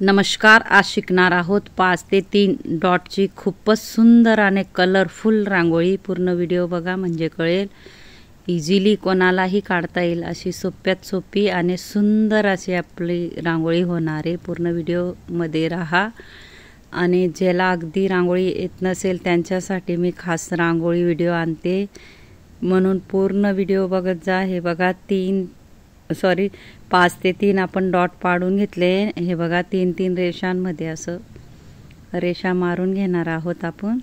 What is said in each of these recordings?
नमस्कार, आज शिकणार आहोत 5 ते 3 डॉटची खूपच सुंदर आणि कलरफुल रांगोळी। पूर्ण व्हिडिओ बघा म्हणजे कळेल। इझिली कोणालाही काढता येईल अशी सोप्यात सोपी आणि सुंदर अशी आपली रांगोळी होणार आहे। पूर्ण व्हिडिओ मध्ये राहा। आणि ज्याला अगदी रांगोळी येत नसेल त्यांच्यासाठी मी खास रांगोळी व्हिडिओ आणते, म्हणून पूर्ण व्हिडिओ बघत जा। हे बघा 5 ते 3 आपण डॉट पाडून घेतले। हे बघा 3-3 रेषांमध्ये असं रेषा मारून घेणार आहोत आपण।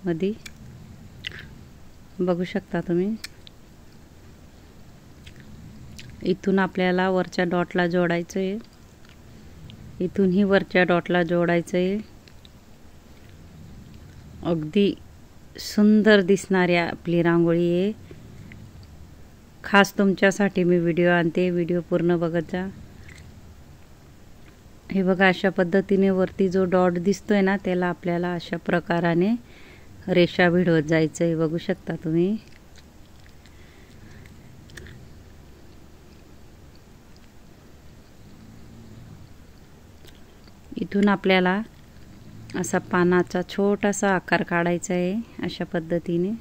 मध्ये बघू शकता तुम्ही। इथून आपल्याला वरच्या डॉटला जोडायचं आहे, इथूनही वरच्या डॉटला जोडायचं आहे। अगदी सुंदर दिसणारी आपली रांगोळी आहे। खास तुमच्यासाठी मी व्हिडिओ आणते, व्हिडिओ पूर्ण बघत जा। हे बघा अशा पद्धतीने वरती जो डॉट दिसतोय ना त्याला आपल्याला अशा प्रकाराने रेषा भिडवत जायचं आहे। बघू शकता तुम्ही। इथून आपल्याला असा पानाचा छोटासा आकार काढायचा आहे अशा पद्धतीने।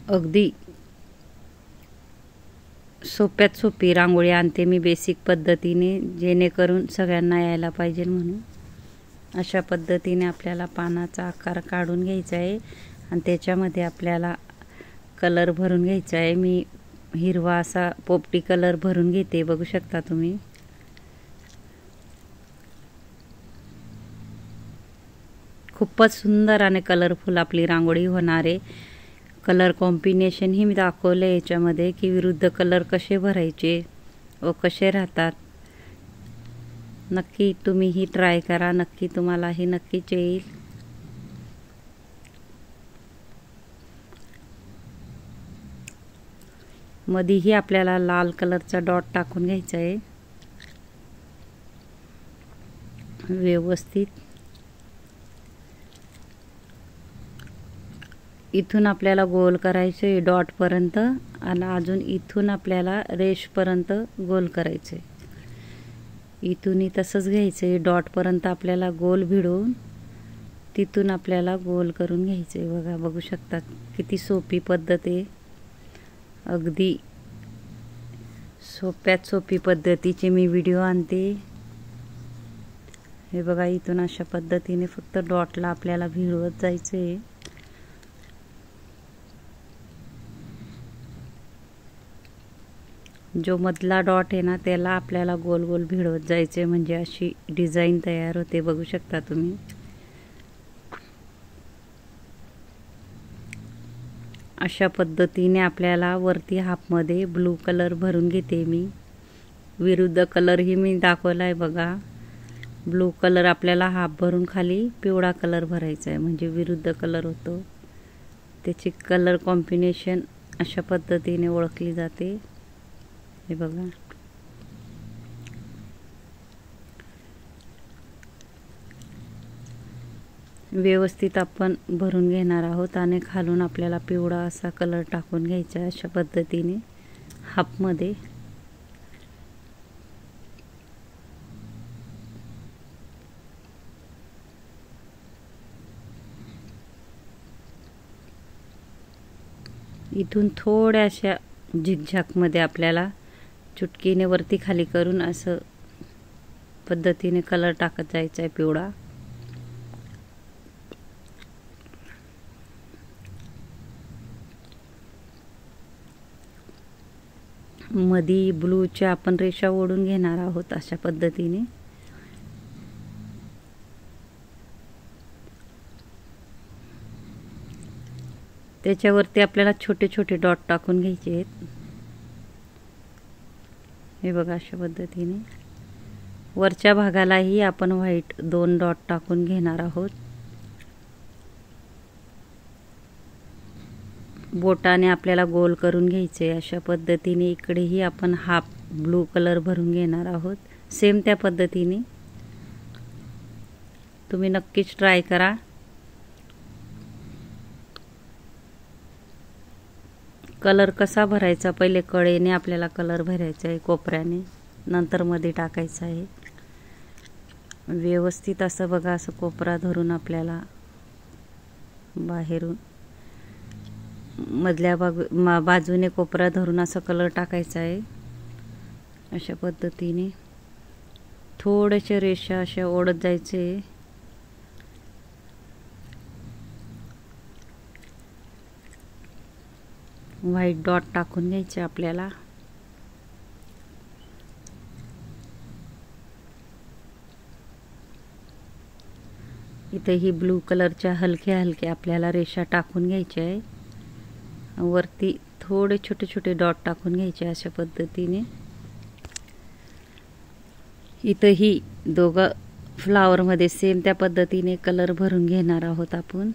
अगदी सोप्यात सोपी रांगोळी आणते मी बेसिक पद्धतीने, जेणेकरून सगळ्यांना यायला पाहिजे म्हणून। अशा पद्धतीने आपल्याला पानाचा आकार काढून घ्यायचा आहे आणि त्याच्यामध्ये आपल्याला कलर भरून घ्यायचा आहे। मी हिरवा असा पोपटी कलर भरून घेते, बघू शकता तुम्ही। खूपच सुंदर आणि कलरफुल आपली रांगोळी होणार आहे। कलर कॉम्बिनेशन ही मी दाखवले याच्यामध्ये की विरुद्ध कलर कसे भरायचे व कसे राहतात। नक्की तुम्ही ही ट्राय करा, नक्की तुम्हाला ही नक्कीच येईल। मध्येही आपल्याला लाल कलरचा डॉट टाकून घ्यायचा आहे व्यवस्थित। इथून आपल्याला गोल करायचे डॉट पर्यंत आणि अजून इथून आपल्याला रेष पर्यंत गोल करायचे। इथूनही तसंच घ्यायचे, डॉट पर्यंत आपल्याला गोल भिडवून तिथून आपल्याला गोल करून घ्यायचे। बघा, बघू शकता किती सोपी पद्धत आहे। अगदी सोप्यात सोपी पद्धतीचे मी व्हिडिओ आणते। हे बघा इथून अशा पद्धतीने फक्त डॉटला आपल्याला भिडवत जायचे। जो मधला डॉट आहे ना त्याला आपल्याला गोल गोल भिडवत जायचे, म्हणजे अशी डिझाइन तयार होते। बघू शकता तुम्ही। अशा पद्धतीने आपल्याला वरती हाफमध्ये ब्लू कलर भरून घेते मी। विरुद्ध कलर ही मी दाखवलाय बघा। ब्लू कलर आपल्याला हाफ भरून खाली पिवळा कलर भरायचा आहे, म्हणजे विरुद्ध कलर होतो। त्याची कलर कॉम्बिनेशन अशा पद्धतीने ओळखली जाते। हे बघा व्यवस्थित आपण भरून घेणार आहोत आणि खालून आपल्याला पिवळा असा कलर टाकून घ्यायचा अशा पद्धतीने हाफमध्ये। इथून थोड्याशा झिगझॅगमध्ये आपल्याला चुटकीने वरती खाली करून असं पद्धतीने कलर टाकत जायचा आहे पिवळा। मध्ये ब्लूच्या आपण रेषा ओढून घेणार आहोत अशा पद्धतीने। त्याच्यावरती आपल्याला छोटे छोटे डॉट टाकून घ्यायचे आहेत। हे बघा अशा पद्धतीने वरच्या भागालाही आपण व्हाईट 2 डॉट टाकून घेणार आहोत। बोटाने आपल्याला गोल करून घ्यायचे अशा पद्धतीने। इकडेही आपण हाफ ब्लू कलर भरून घेणार आहोत सेम त्या पद्धतीने। तुम्ही नक्कीच ट्राय करा। कलर कसा भरायचा, पहिले कडेने आपल्याला कलर भरायचा आहे, कोपऱ्याने, नंतर मध्ये टाकायचा आहे। व्यवस्थित असं बघा, असं कोपरा धरून आपल्याला बाहेरून मधल्या बाजूने कोपरा धरून असं कलर टाकायचा आहे। अशा पद्धतीने थोड्याशा रेषा अशा ओढत जायचे। व्हाईट डॉट टाकून घ्यायचे आपल्याला। इथे ही ब्लू कलरच्या हलक्या हलक्या आपल्याला रेषा टाकून घ्यायच्या आहे। वरती थोडे छोटे छोटे डॉट टाकून घ्यायचे अशा पद्धतीने। इथे ही दोघं फ्लावर मध्ये सेम त्या पद्धतीने कलर भरून घेणार आहोत आपण।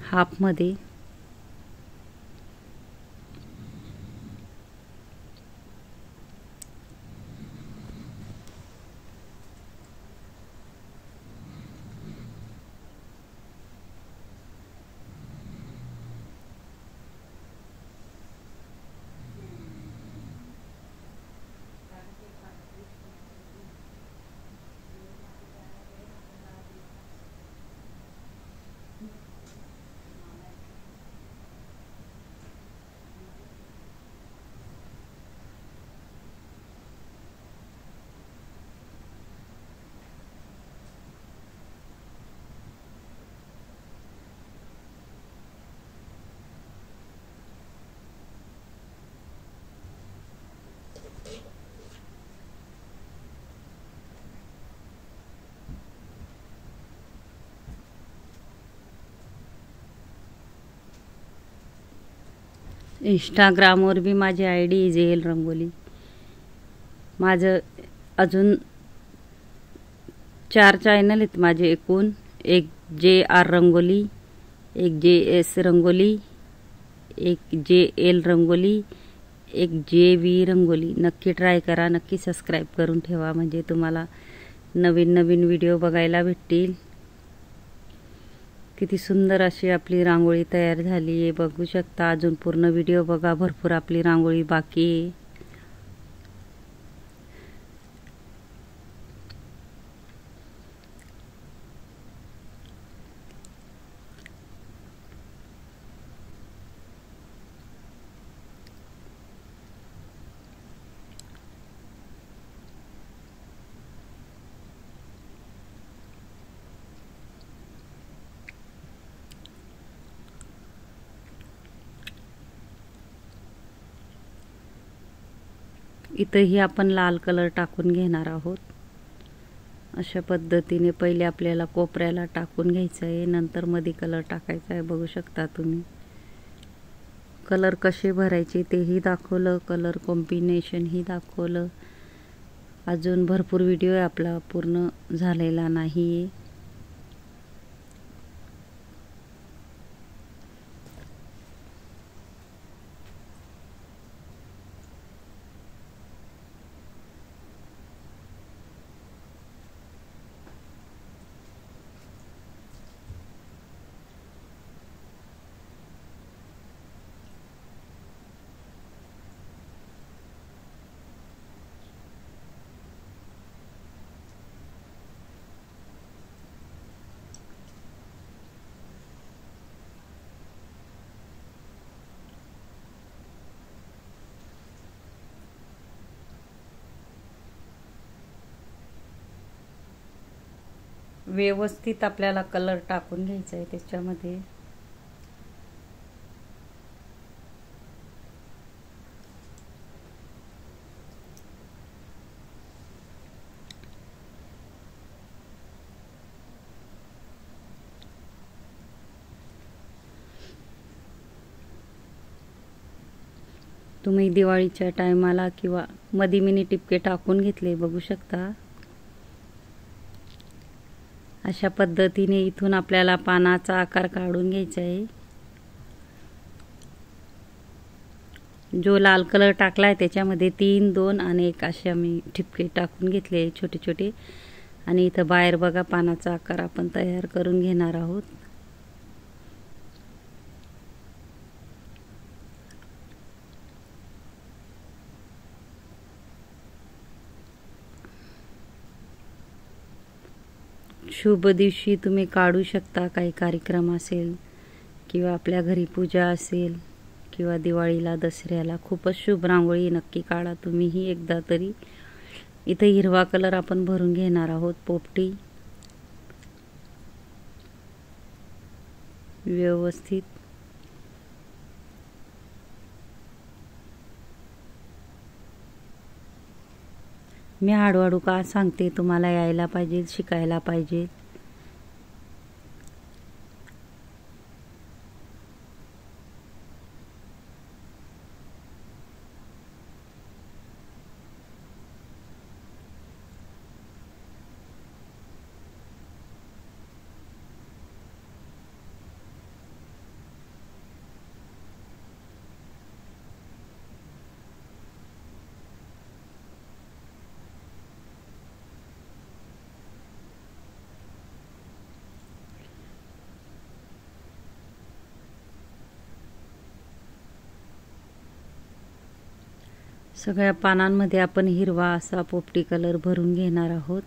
हाफ मध्ये इंस्टाग्रामवर भी माझी आयडी JL रंगोली। माझं अजून 4 चॅनल आहेत माझे एकूण। एक JR रंगोली, एक JS रंगोली, एक JL रंगोली, एक JV रंगोली। नक्की ट्राय करा, नक्की सबस्क्राइब करून ठेवा, म्हणजे तुम्हाला नवीन नवीन व्हिडिओ बघायला भेटतील। किती सुंदर अशी आपली रांगोळी तयार झाली आहे, बघू शकता। अजून पूर्ण व्हिडिओ बघा, भरपूर आपली रांगोळी बाकी आहे। इथेही आपण लाल कलर टाकून घेणार आहोत। अशा पद्धतीने पहिले आपल्याला कोपऱ्याला टाकून घ्यायचं आहे, नंतर मध्ये कलर टाकायचा आहे। बघू शकता तुम्ही, कलर कसे भरायचे तेही दाखवलं, कलर कॉम्बिनेशन ही दाखवलं। अजून भरपूर व्हिडिओ आहे, आपला पूर्ण झालेला नाही। व्यवस्थित आपल्याला कलर टाकून घ्यायचा आहे त्याच्यामध्ये। तुम्ही दिवाळीच्या टायमाला किंवा मध्ये मिनी टिपके टाकून घेतले, बघू शकता। अशा पद्धतीने इथून आपल्याला पानाचा आकार काढून घ्यायचा आहे। जो लाल कलर टाकलाय त्याच्यामध्ये 3, 2 आणि 1 असे आम्ही ठिपके टाकून घेतले छोटे छोटे. आणि इथं बाहेर बघा पानाचा आकार आपण तयार करून घेणार आहोत. शुभ दिवशी तुम्ही काढू शकता. काही कार्यक्रम असेल किंवा आपल्या घरी पूजा असेल किंवा दिवाळीला दसऱ्याला खूपच शुभ रांगोळी नक्की काढा तुम्हीही एकदा तरी. इथे हिरवा कलर आपण भरून घेणार आहोत. पोपटी व्यवस्थित मी हळूहळू का सांगते, तुम्हाला यायला पाहिजे, शिकायला पाहिजे. सगळ्या पानांमध्ये आपण हिरवा असा पोपटी कलर भरून घेणार आहोत.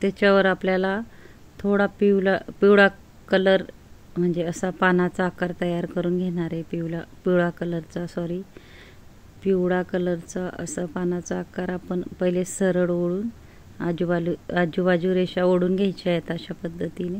त्याच्यावर आपल्याला थोडा पिवळा कलर म्हणजे असा पानाचा आकार तयार करून घेणार आहे. पिवळा कलरचा असा पानाचा आकार आपण पहिले सरळ ओढून आजूबाजू रेषा ओढून घ्यायच्या आहेत अशा पद्धतीने.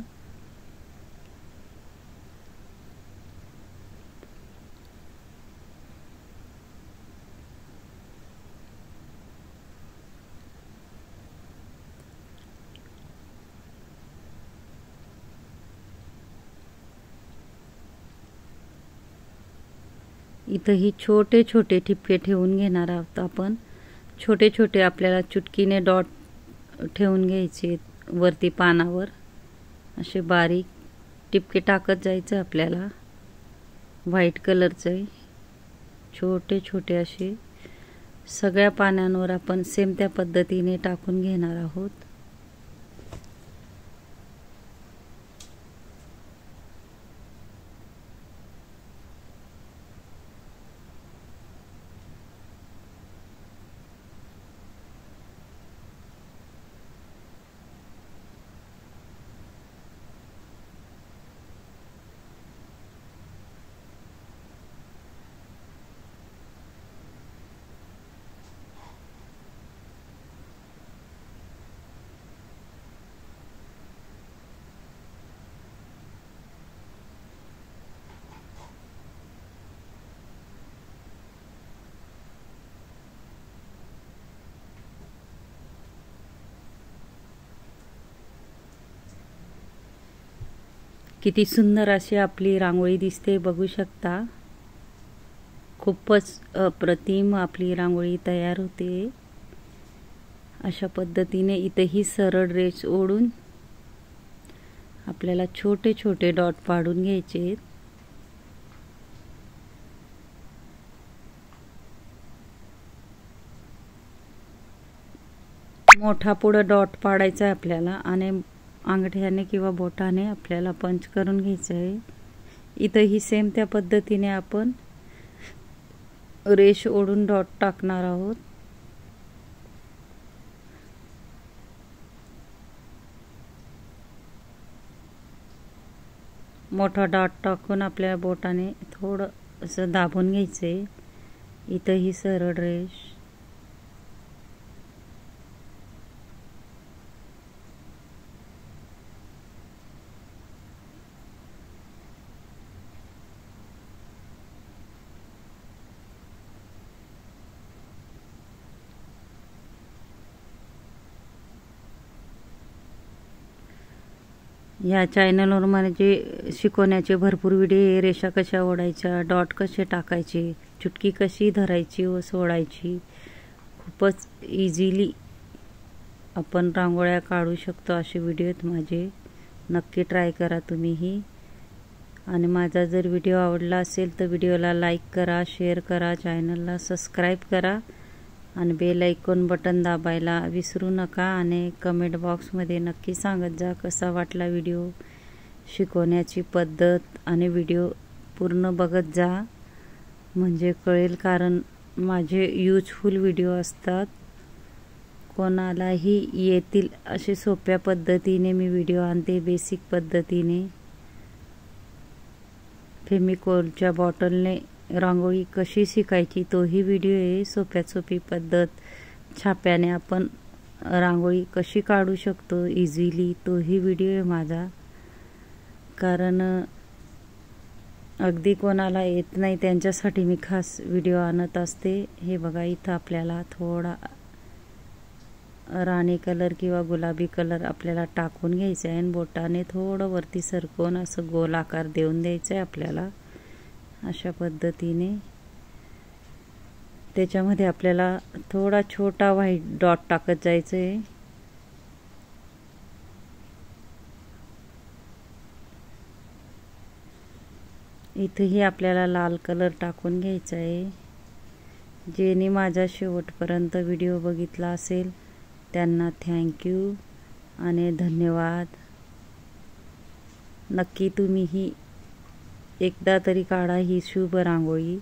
इथंही छोटे छोटे ठिपके ठेवून घेणार आहोत आपण. छोटे छोटे आपल्याला चुटकीने डॉट ठेवून घ्यायचे वरती पानावर. असे बारीक टिपके टाकत जायचं आपल्याला. व्हाईट कलरचे छोटे छोटे असे सगळ्या पानांवर आपण सेम त्या पद्धतीने टाकून घेणार आहोत. किती सुंदर अशी आपली रांगोळी दिसते बघू शकता. खूपच अप्रतिम आपली रांगोळी तयार होते. अशा पद्धतीने इथेही सरळ रेष ओढून आपल्याला छोटे छोटे डॉट पाडून घ्यायचे. मोठा पुढे डॉट पाडायचा आहे आपल्याला आणि अंगठ्याने किंवा बोटाने आपल्याला पंच करून घ्यायचं आहे. इथंही सेम त्या पद्धतीने आपण रेष ओढून डॉट टाकणार आहोत. मोठा डॉट टाकून आपल्या बोटाने थोडं असं दाबून घ्यायचंय. इथंही सरळ रेष. या चॅनलवर म्हणजे शिकवण्याचे भरपूर व्हिडिओ. रेषा कशा ओढायच्या, डॉट कसे टाकायचे, चुटकी कशी धरायची व सोडायची, खूपच इझिली आपण रांगोळ्या काढू शकतो असे व्हिडिओ आहेत माझे. नक्की ट्राय करा तुम्हीही. आणि माझा जर व्हिडिओ आवडला असेल तर व्हिडिओला लाईक करा, शेअर करा, चॅनलला सबस्क्राईब करा आणि बेल आयकॉन बटन दाबायला विसरू नका. आणि कमेंट बॉक्समध्ये नक्की सांगत जा कसा वाटला व्हिडिओ, शिकवण्याची पद्धत. आणि व्हिडिओ पूर्ण बघत जा म्हणजे कळेल, कारण माझे यूजफुल व्हिडिओ असतात. कोणालाही येतील असे सोप्या पद्धतीने मी व्हिडिओ आणते, बेसिक पद्धतीने. फेमिकॉलच्या बॉटलने रांगोळी कशी शिकायची तोही व्हिडिओ आहे. सोप्यात सोपी पद्धत, छाप्याने आपण रांगोळी कशी काढू शकतो इझिली तोही व्हिडिओ आहे माझा. कारण अगदी कोणाला येत नाही त्यांच्यासाठी मी खास व्हिडिओ आणत असते. हे बघा, इथं आपल्याला थोडा राणी कलर किंवा गुलाबी कलर आपल्याला टाकून घ्यायचा आहे आणि बोटाने थोडं वरती सरकवून असं गोल आकार देऊन द्यायचा आहे आपल्याला. अशा पद्धतीने त्याच्यामध्ये आपल्याला थोडा छोटा व्हाईट डॉट टाकत जायचं आहे. इथेही आपल्याला लाल कलर टाकून घ्यायचा आहे. ज्यांनी माझा शेवटपर्यंत व्हिडिओ बघितला असेल त्यांना थँक्यू आणि धन्यवाद. नक्की तुम्हीही एकदा तरी काढा ही शुभ रांगोळी.